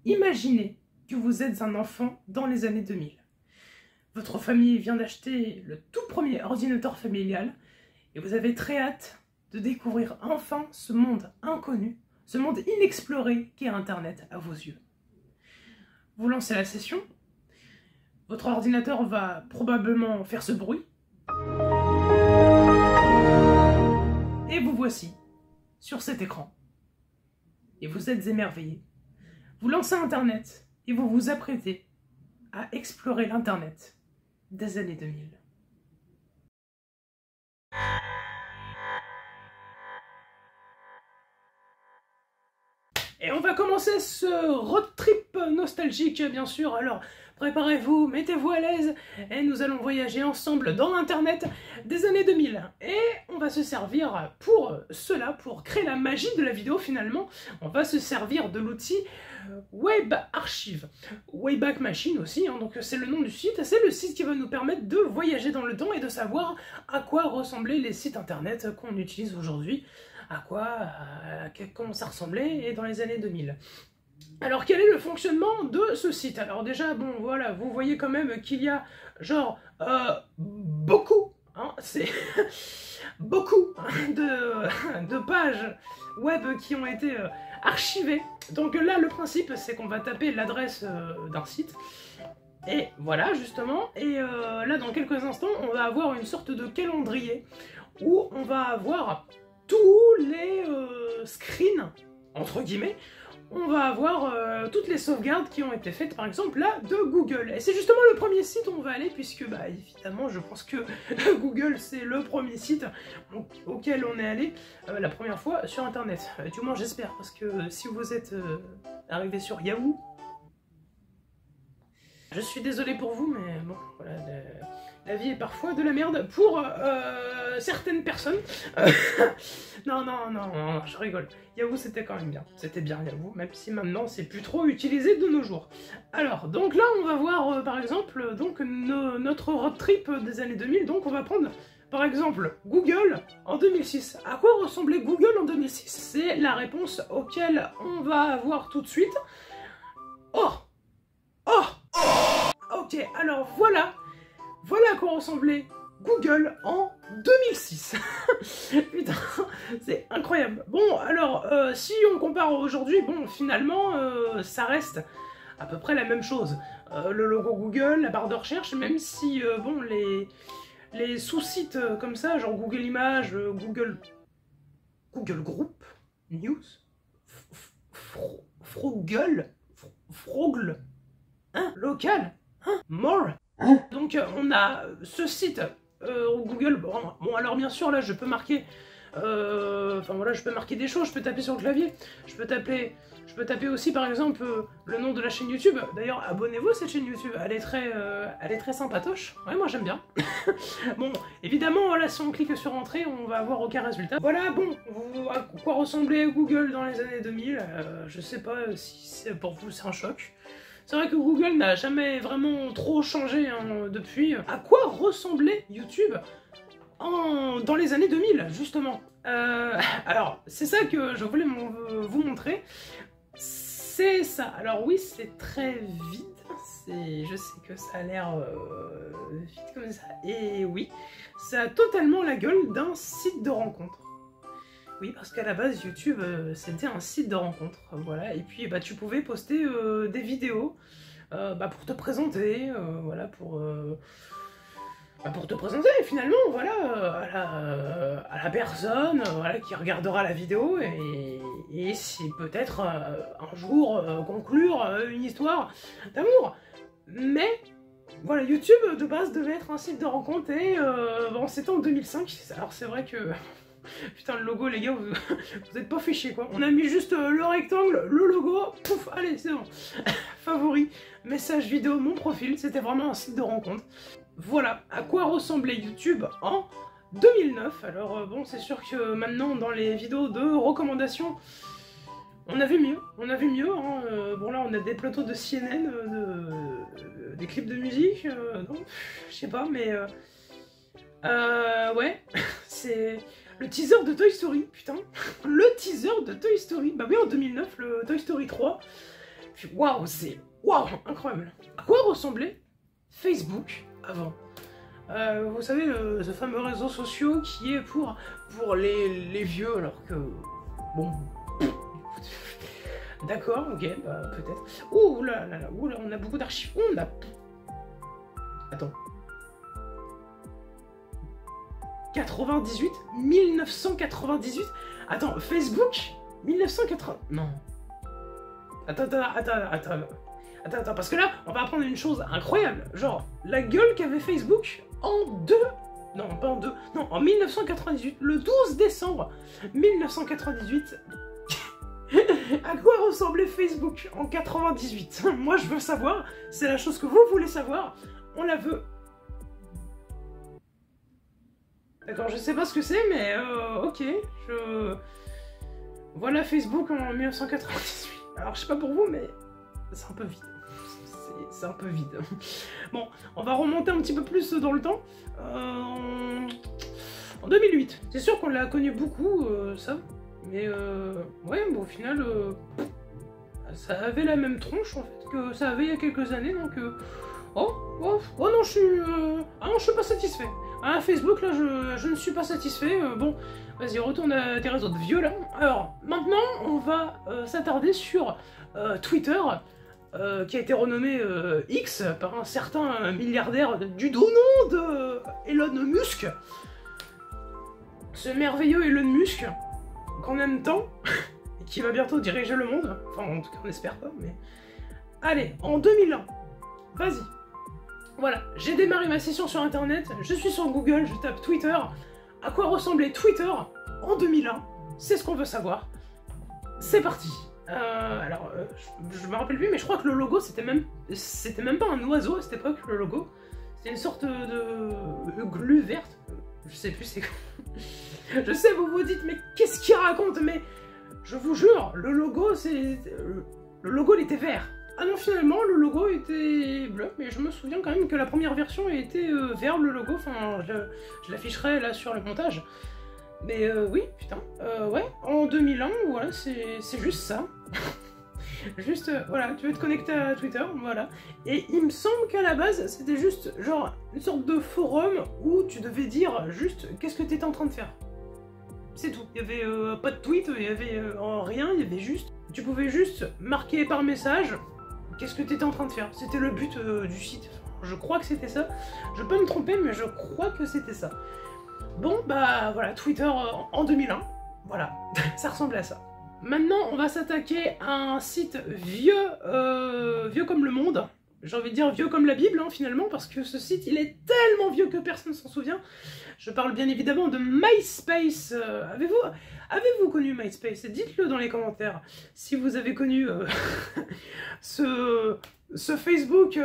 Imaginez que vous êtes un enfant dans les années 2000. Votre famille vient d'acheter le tout premier ordinateur familial et vous avez très hâte de découvrir enfin ce monde inconnu, ce monde inexploré qu'est Internet à vos yeux. Vous lancez la session, votre ordinateur va probablement faire ce bruit et vous voici sur cet écran. Et vous êtes émerveillé. Vous lancez Internet et vous vous apprêtez à explorer l'Internet des années 2000. Et on va commencer ce road trip nostalgique, bien sûr. Alors, préparez-vous, mettez-vous à l'aise, et nous allons voyager ensemble dans l'Internet des années 2000. Et on va se servir pour cela, pour créer la magie de la vidéo finalement, on va se servir de l'outil Web Archive. Wayback Machine aussi, hein, donc c'est le nom du site. C'est le site qui va nous permettre de voyager dans le temps et de savoir à quoi ressemblaient les sites Internet qu'on utilise aujourd'hui. Comment ça ressemblait dans les années 2000. Alors quel est le fonctionnement de ce site? Alors déjà, bon voilà, vous voyez quand même qu'il y a genre beaucoup, hein, c'est beaucoup de pages web qui ont été archivées. Donc là, le principe, c'est qu'on va taper l'adresse d'un site. Et voilà, justement, et là, dans quelques instants, on va avoir une sorte de calendrier où on va avoir tous les screens, entre guillemets, on va avoir toutes les sauvegardes qui ont été faites, par exemple, là, de Google. Et c'est justement le premier site où on va aller, puisque, bah, évidemment, je pense que Google, c'est le premier site auquel on est allé la première fois sur Internet. Du moins, j'espère, parce que si vous êtes arrivé sur Yahoo, je suis désolé pour vous, mais bon, voilà, la vie est parfois de la merde pour certaines personnes. Non, je rigole. Yahoo, c'était quand même bien. C'était bien Yahoo, même si maintenant, c'est plus trop utilisé de nos jours. Alors, donc là, on va voir, par exemple, donc notre road trip des années 2000. Donc, on va prendre, par exemple, Google en 2006. À quoi ressemblait Google en 2006? C'est la réponse auquel on va avoir tout de suite. Ok, alors voilà à quoi ressemblait Google en 2006. Putain, c'est incroyable. Bon, alors, si on compare aujourd'hui, bon, finalement, ça reste à peu près la même chose. Le logo Google, la barre de recherche, même si, bon, les sous-sites comme ça, genre Google Images, Google Group, News, Froggle, hein, local, hein, more. Donc on a ce site Google, bon alors bien sûr là je peux marquer, enfin voilà, je peux marquer des choses, je peux taper sur le clavier, je peux taper aussi par exemple le nom de la chaîne YouTube. D'ailleurs abonnez-vous à cette chaîne YouTube, elle est très sympatoche, ouais moi j'aime bien. Bon évidemment voilà, si on clique sur entrée on va avoir aucun résultat. Voilà, bon, à quoi ressemblait Google dans les années 2000, je sais pas si pour vous c'est un choc. C'est vrai que Google n'a jamais vraiment trop changé hein, depuis. À quoi ressemblait YouTube dans les années 2000, justement? Alors, c'est ça que je voulais vous montrer. C'est ça. Alors oui, c'est très vide. Je sais que ça a l'air vide comme ça. Et oui, ça a totalement la gueule d'un site de rencontre. Oui, parce qu'à la base, YouTube, c'était un site de rencontre, voilà, et puis bah, tu pouvais poster des vidéos bah, pour te présenter, voilà, pour te présenter, finalement, voilà, à la personne, voilà, qui regardera la vidéo, et si peut-être un jour conclure une histoire d'amour. Mais voilà, YouTube, de base, devait être un site de rencontre, et bon, c'était en 2005, alors c'est vrai que... Putain, le logo, les gars, vous êtes pas fait chier, quoi. On a mis juste le rectangle, le logo, pouf, allez, c'est bon. Favori, message vidéo, mon profil, c'était vraiment un site de rencontre. Voilà à quoi ressemblait YouTube en 2009. Alors, bon, c'est sûr que maintenant, dans les vidéos de recommandations, on a vu mieux, hein. Bon, là, on a des plateaux de CNN, des clips de musique, non, je sais pas, mais... ouais, c'est... Le teaser de Toy Story, putain. Le teaser de Toy Story. Bah oui, en 2009, le Toy Story 3. Waouh, c'est... Waouh, incroyable. À quoi ressemblait Facebook avant? Vous savez, ce fameux réseau social qui est pour les vieux, alors que... Bon... D'accord, ok, bah, peut-être. Ouh là, on a beaucoup d'archives. On a... Attends. 98 1998. Attends, Facebook 1980... Non. Attends, parce que là, on va apprendre une chose incroyable. Genre, la gueule qu'avait Facebook en 1998, le 12 décembre 1998. À quoi ressemblait Facebook en 98? Moi, je veux savoir, c'est la chose que vous voulez savoir, on la veut. D'accord, je sais pas ce que c'est, mais ok, Voilà Facebook en 1998. Alors, je sais pas pour vous, mais c'est un peu vide. C'est un peu vide. Bon, on va remonter un petit peu plus dans le temps. En 2008. C'est sûr qu'on l'a connu beaucoup, ça. Mais ouais, bon, au final, ça avait la même tronche, en fait, que ça avait il y a quelques années, donc... Oh non, je suis pas satisfait. Ah, Facebook, là, je ne suis pas satisfait. Bon, vas-y, retourne à tes réseaux de vieux, là. Alors, maintenant, on va s'attarder sur Twitter, qui a été renommé X par un certain milliardaire du doux nom de Elon Musk. Ce merveilleux Elon Musk, qu'on aime tant, et qui va bientôt diriger le monde. Enfin, en tout cas, on n'espère pas, mais... Allez, en 2001, vas-y. Voilà, j'ai démarré ma session sur internet, je suis sur Google, je tape Twitter. À quoi ressemblait Twitter en 2001? C'est ce qu'on veut savoir. C'est parti. Alors, je me rappelle plus, mais je crois que le logo, c'était même pas un oiseau à cette époque, le logo. C'était une sorte de glu verte. Je sais plus c'est quoi. Je sais, vous vous dites, mais qu'est-ce qu'il raconte? Mais je vous jure, le logo, le logo, il était vert. Ah non, finalement, le logo était bleu, mais je me souviens quand même que la première version était vert, le logo. Enfin, je l'afficherai là sur le montage. Mais oui, putain, ouais, en 2001, voilà, c'est juste ça. Juste, voilà, tu veux te connecter à Twitter, voilà. Et il me semble qu'à la base, c'était juste, genre, une sorte de forum où tu devais dire juste qu'est-ce que tu étais en train de faire. C'est tout. Il y avait pas de tweet, il y avait rien, il y avait juste... Tu pouvais juste marquer par message qu'est-ce que tu étais en train de faire. C'était le but du site. Je crois que c'était ça. Je peux me tromper, mais je crois que c'était ça. Bon, bah voilà, Twitter en 2001. Voilà, ça ressemble à ça. Maintenant, on va s'attaquer à un site vieux, vieux comme le monde. J'ai envie de dire vieux comme la Bible, hein, finalement, parce que ce site, il est tellement vieux que personne s'en souvient. Je parle bien évidemment de MySpace. Avez-vous connu MySpace? Dites-le dans les commentaires si vous avez connu ce Facebook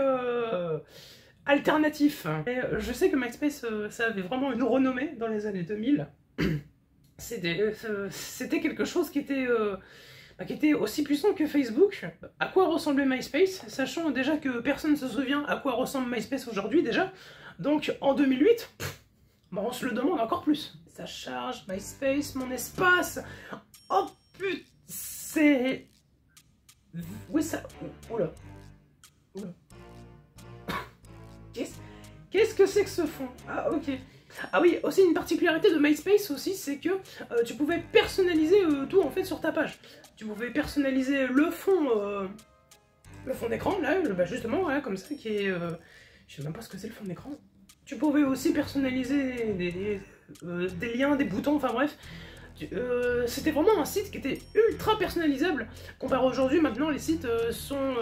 alternatif. Et, je sais que MySpace, ça avait vraiment une renommée dans les années 2000. C'était quelque chose qui était aussi puissant que Facebook. À quoi ressemblait MySpace? Sachant déjà que personne ne se souvient à quoi ressemble MySpace aujourd'hui déjà. Donc en 2008, bah, on se le demande encore plus. Ça charge, MySpace, mon espace. Oh putain, c'est... Oui, ça... Oula. Qu'est-ce que c'est que ce fond? Ah, ok. Ah oui, aussi une particularité de MySpace aussi, c'est que tu pouvais personnaliser tout en fait sur ta page. Tu pouvais personnaliser le fond d'écran, là, bah, justement, voilà, comme ça, qui est... je sais même pas ce que c'est le fond d'écran. Tu pouvais aussi personnaliser des liens, des boutons, enfin bref. C'était vraiment un site qui était ultra personnalisable. Comparé aujourd'hui, maintenant, les sites sont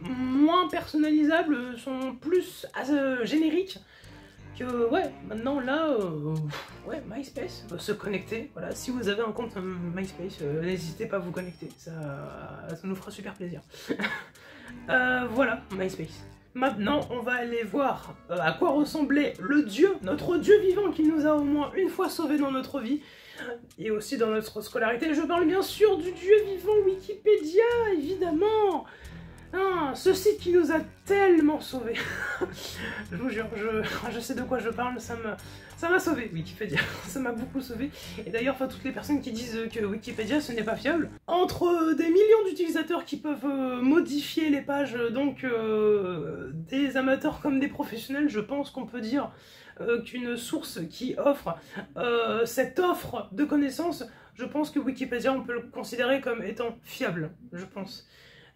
moins personnalisables, sont plus génériques. Que ouais, maintenant là, ouais, MySpace, se connecter, voilà, si vous avez un compte MySpace, n'hésitez pas à vous connecter, ça nous fera super plaisir. Voilà, MySpace. Maintenant, on va aller voir à quoi ressemblait le dieu, notre dieu vivant qui nous a au moins une fois sauvés dans notre vie, et aussi dans notre scolarité. Je parle bien sûr du dieu vivant Wikipédia, évidemment. Ah, ce site qui nous a tellement sauvés. Je vous jure, je sais de quoi je parle, ça m'a sauvé, Wikipédia. Ça m'a beaucoup sauvé. Et d'ailleurs, toutes les personnes qui disent que Wikipédia ce n'est pas fiable, entre des millions d'utilisateurs qui peuvent modifier les pages, donc des amateurs comme des professionnels, je pense qu'on peut dire qu'une source qui offre cette offre de connaissances, je pense que Wikipédia, on peut le considérer comme étant fiable, je pense.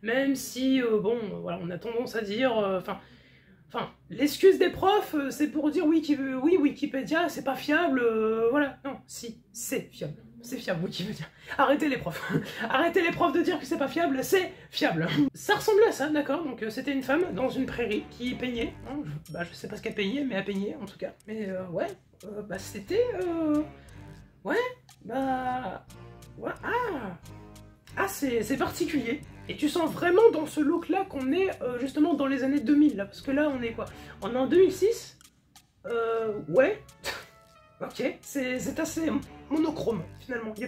Même si, bon, voilà, on a tendance à dire, enfin, l'excuse des profs, c'est pour dire oui, Wikipédia, c'est pas fiable, voilà. Non, si, c'est fiable. C'est fiable, Wikipédia. Arrêtez les profs. Arrêtez les profs de dire que c'est pas fiable, c'est fiable. Ça ressemblait à ça, d'accord. Donc c'était une femme dans une prairie qui peignait. Hein, je sais pas ce qu'elle peignait, mais elle peignait en tout cas. Mais ouais, c'était... ouais, ouais, ah, c'est particulier. Et tu sens vraiment dans ce look-là qu'on est justement dans les années 2000, là. Parce que là, on est quoi? On est en 2006. Ouais. Ok, c'est assez monochrome, finalement. Il y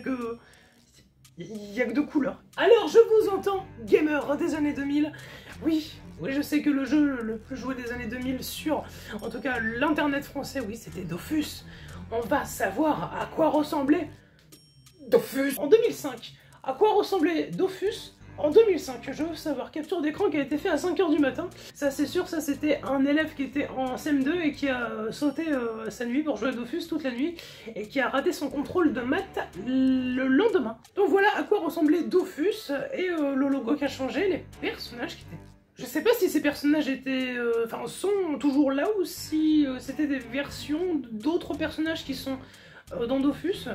a que deux couleurs. Alors, je vous entends, gamer des années 2000. Oui, je sais que le jeu le plus joué des années 2000 sur, en tout cas, l'internet français, oui, c'était Dofus. On va savoir à quoi ressemblait Dofus en 2005. À quoi ressemblait Dofus en 2005, je veux savoir, capture d'écran qui a été fait à 5 h du matin. Ça c'est sûr, ça c'était un élève qui était en CM2 et qui a sauté sa nuit pour jouer à Dofus toute la nuit et qui a raté son contrôle de maths le lendemain. Donc voilà à quoi ressemblait Dofus et le logo qui a changé, les personnages qui étaient... Je sais pas si ces personnages étaient, sont toujours là ou si c'était des versions d'autres personnages qui sont dans Dofus.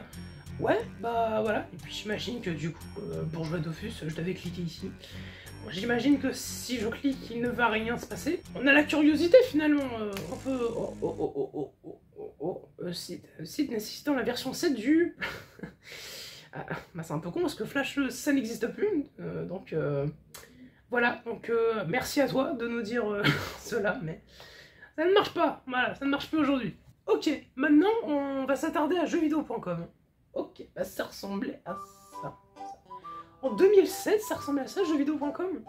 Ouais, bah voilà, et puis j'imagine que du coup, pour jouer à Dofus, je devais cliquer ici. Bon, j'imagine que si je clique, il ne va rien se passer. On a la curiosité finalement, on peut... site nécessitant la version 7 du... bah c'est un peu con parce que Flash, ça n'existe plus, donc... Voilà, donc merci à toi de nous dire cela, mais ça ne marche pas, voilà, ça ne marche plus aujourd'hui. Ok, maintenant on va s'attarder à jeuxvideo.com. Ok, bah ça ressemblait à ça. En 2007, ça ressemblait à ça, jeuxvideo.com.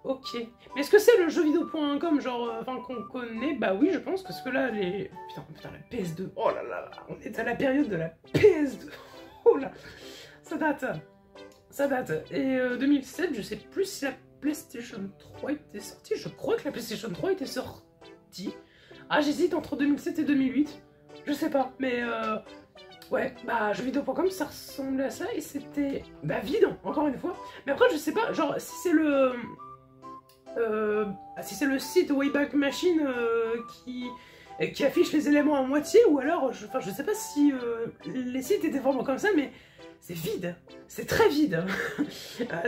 Ok. Mais est-ce que c'est le jeuxvideo.com, genre, qu'on connaît? Bah oui, je pense, parce que là, les... Putain, la PS2. Oh là là, on est à la période de la PS2. Oh là, ça date. Ça date. Et 2007, je sais plus si la PlayStation 3 était sortie. Je crois que la PlayStation 3 était sortie. Ah, j'hésite entre 2007 et 2008. Je sais pas, mais... Ouais, bah jeuxvideo.com ça ressemblait à ça et c'était vide, encore une fois. Mais après je sais pas, genre si c'est le... si c'est le site Wayback Machine qui affiche les éléments à moitié ou alors, je sais pas si les sites étaient vraiment comme ça, mais c'est vide, c'est très vide.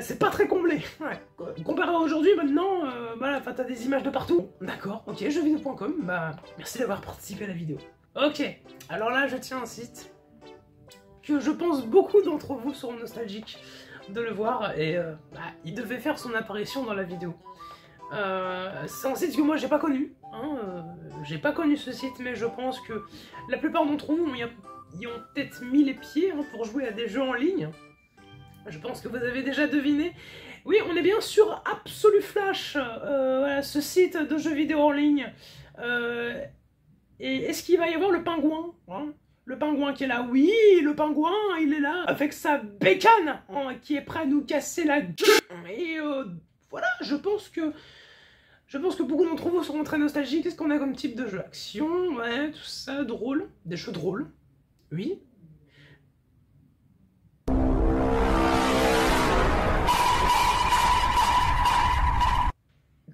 C'est pas très comblé. Ouais. Comparé à aujourd'hui, maintenant, voilà, t'as des images de partout. D'accord, ok, jeuxvideo.com, bah merci d'avoir participé à la vidéo. Ok, alors là je tiens un site que je pense beaucoup d'entre vous seront nostalgiques de le voir, et il devait faire son apparition dans la vidéo. C'est un site que moi j'ai pas connu, hein, j'ai pas connu ce site, mais je pense que la plupart d'entre vous y ont peut-être mis les pieds pour jouer à des jeux en ligne. Je pense que vous avez déjà deviné. Oui, on est bien sur Absolu Flash, voilà, ce site de jeux vidéo en ligne. Et est-ce qu'il va y avoir le pingouin, hein? Le pingouin qui est là, oui, le pingouin, il est là, avec sa bécane, hein, qui est prêt à nous casser la gueule. Et voilà, je pense que beaucoup d'entre vous seront très nostalgiques. Qu'est-ce qu'on a comme type de jeu? Action, ouais, tout ça, drôle. Des jeux drôles, oui.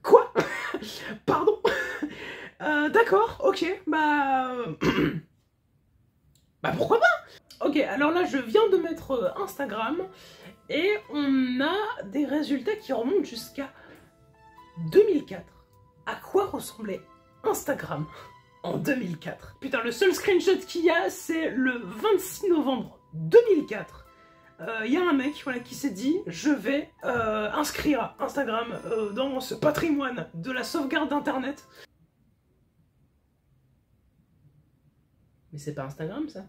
Quoi? Pardon? D'accord, ok, bah pourquoi pas? Ok, alors là je viens de mettre Instagram et on a des résultats qui remontent jusqu'à 2004. À quoi ressemblait Instagram en 2004? Putain, le seul screenshot qu'il y a, c'est le 26 novembre 2004. Il y a un mec voilà, qui s'est dit, je vais inscrire Instagram dans ce patrimoine de la sauvegarde d'internet. Mais c'est pas Instagram ça.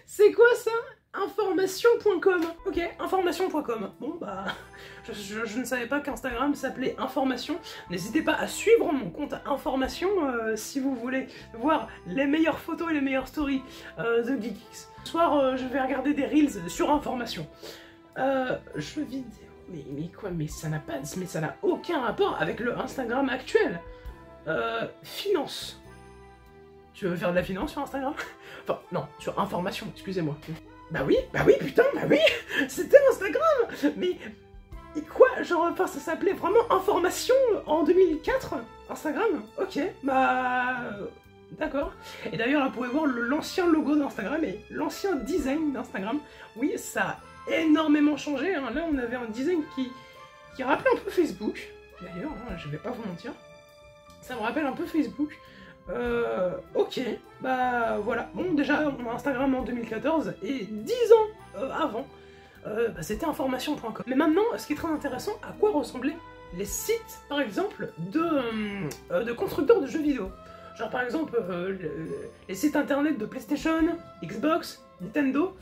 C'est quoi ça? Information.com. Ok, information.com. Bon bah, Je ne savais pas qu'Instagram s'appelait Information. N'hésitez pas à suivre mon compte Information si vous voulez voir les meilleures photos et les meilleures stories de Geekix. Ce soir, je vais regarder des Reels sur Information. Jeux vidéo... Mais quoi, mais ça n'a aucun rapport avec le Instagram actuel. Finance. Tu veux faire de la finance sur Instagram? Enfin, non, sur Information, excusez-moi. Bah oui, putain, bah oui. C'était Instagram. Mais quoi, genre, enfin, ça s'appelait vraiment Information en 2004 Instagram? Ok, bah... D'accord. Et d'ailleurs, là, vous pouvez voir l'ancien logo d'Instagram et l'ancien design d'Instagram. Oui, ça a énormément changé, hein. Là on avait un design qui rappelait un peu Facebook, d'ailleurs, hein, je vais pas vous mentir, ça me rappelle un peu Facebook. Ok, bah voilà, bon déjà on a Instagram en 2014 et 10 ans avant, bah, c'était information.com. Mais maintenant, ce qui est très intéressant, à quoi ressemblaient les sites, par exemple, de constructeurs de jeux vidéo. Genre par exemple, les sites internet de PlayStation, Xbox, Nintendo.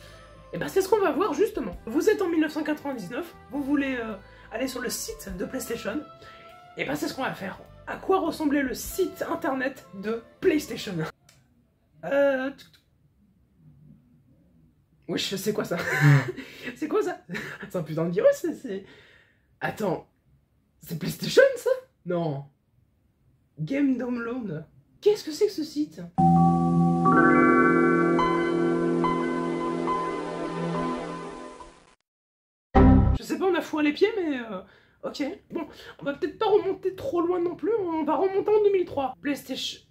Et bah c'est ce qu'on va voir justement. Vous êtes en 1999, vous voulez aller sur le site de PlayStation, et bah c'est ce qu'on va faire. À quoi ressemblait le site internet de PlayStation? Wesh, c'est quoi ça? C'est quoi ça? C'est un putain de virus, c'est... Attends, c'est PlayStation ça? Non. Game Download. Qu'est-ce que c'est que ce site? Je sais pas, on a fourré les pieds, mais ok. Bon, on va peut-être pas remonter trop loin non plus, on va remonter en 2003. PlayStation...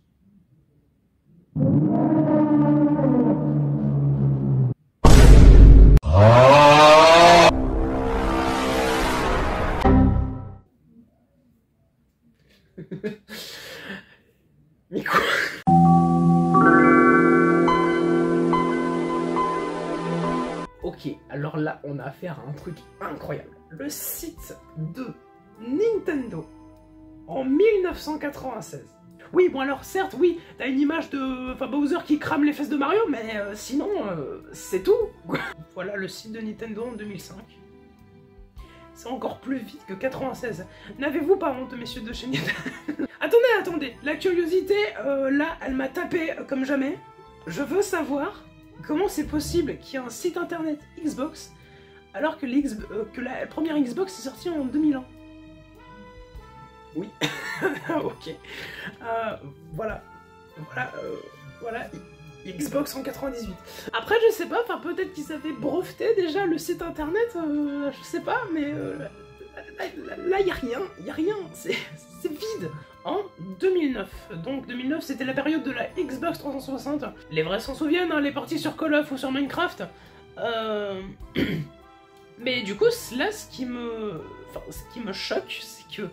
Mais quoi? Ok, alors là, on a affaire à un truc incroyable. Le site de Nintendo en 1996. Oui, bon alors certes, oui, t'as une image de Bowser qui crame les fesses de Mario, mais sinon, c'est tout. Voilà le site de Nintendo en 2005. C'est encore plus vite que 96. N'avez-vous pas honte, messieurs de chez Nintendo? Attendez, la curiosité, là, elle m'a tapé comme jamais. Je veux savoir comment c'est possible qu'il y ait un site internet Xbox alors que, la première Xbox est sortie en 2001. Oui. Ok. Voilà, Xbox en 98. Après, je sais pas, enfin peut-être qu'ils avaient breveté déjà le site internet, je sais pas, mais là, y a rien, c'est vide. En 2009, donc 2009 c'était la période de la Xbox 360. Les vrais s'en souviennent, hein, les parties sur Call of ou sur Minecraft. Mais du coup, là, ce qui me choque, c'est que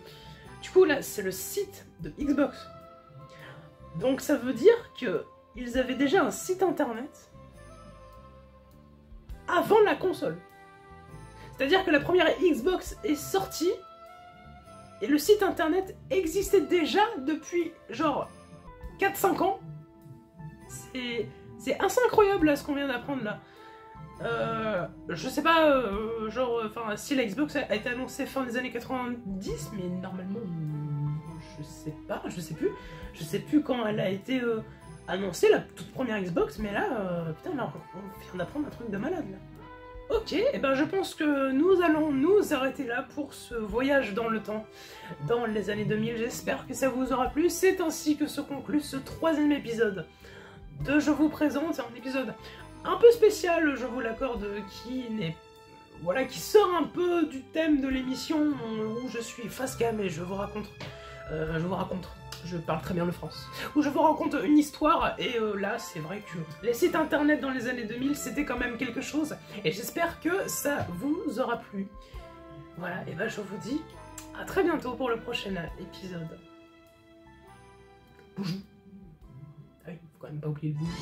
du coup là, c'est le site de Xbox. Donc ça veut dire que ils avaient déjà un site internet avant la console. C'est-à-dire que la première Xbox est sortie et le site internet existait déjà depuis genre 4-5 ans. C'est assez incroyable là ce qu'on vient d'apprendre là. Je sais pas, si la Xbox a été annoncée fin des années 90, mais normalement, je sais plus quand elle a été annoncée, la toute première Xbox, mais là, putain, là, on vient d'apprendre un truc de malade là. Ok, et ben je pense que nous allons nous arrêter là pour ce voyage dans le temps, dans les années 2000, j'espère que ça vous aura plu, c'est ainsi que se conclut ce 3e épisode de Je vous présente, un épisode un peu spécial, je vous l'accorde, qui sort un peu du thème de l'émission où je suis face cam et je parle très bien le France, où je vous raconte une histoire, et là c'est vrai que les sites internet dans les années 2000 c'était quand même quelque chose, et j'espère que ça vous aura plu. Voilà, et ben je vous dis à très bientôt pour le prochain épisode. Boujou. Ah oui, faut quand même pas oublier le boujou.